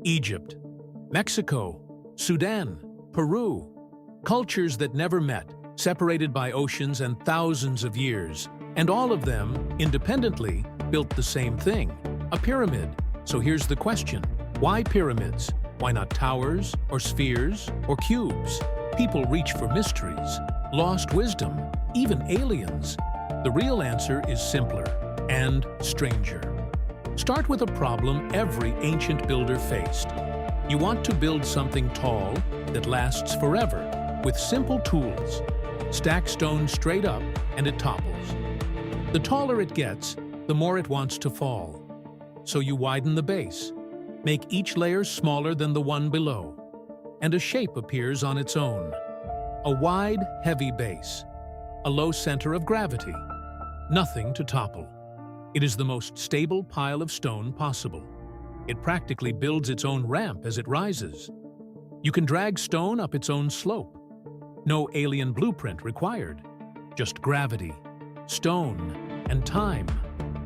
Egypt, Mexico, Sudan, Peru. Cultures that never met, separated by oceans and thousands of years, and all of them, independently, built the same thing, a pyramid. So here's the question: why pyramids? Why not towers, or spheres, or cubes? People reach for mysteries, lost wisdom, even aliens. The real answer is simpler and stranger. Start with a problem every ancient builder faced. You want to build something tall that lasts forever, with simple tools. Stack stone straight up and it topples. The taller it gets, the more it wants to fall. So you widen the base, make each layer smaller than the one below, and a shape appears on its own. A wide, heavy base, a low center of gravity, nothing to topple. It is the most stable pile of stone possible. It practically builds its own ramp as it rises. You can drag stone up its own slope. No alien blueprint required, just gravity, stone, and time,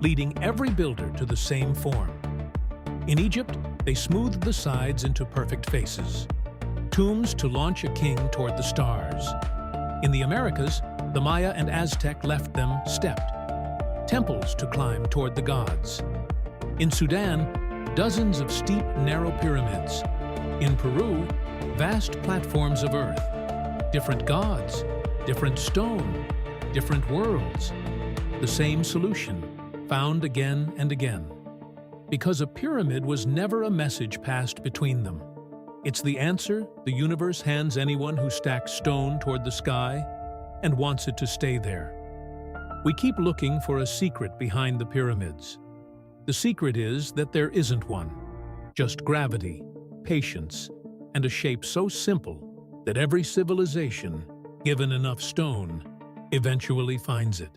leading every builder to the same form. In Egypt, they smoothed the sides into perfect faces, tombs to launch a king toward the stars. In the Americas, the Maya and Aztec left them stepped, temples to climb toward the gods. In Sudan, dozens of steep, narrow pyramids. In Peru, vast platforms of earth. Different gods, different stone, different worlds. The same solution, found again and again. Because a pyramid was never a message passed between them. It's the answer the universe hands anyone who stacks stone toward the sky and wants it to stay there. We keep looking for a secret behind the pyramids. The secret is that there isn't one, just gravity, patience, and a shape so simple that every civilization, given enough stone, eventually finds it.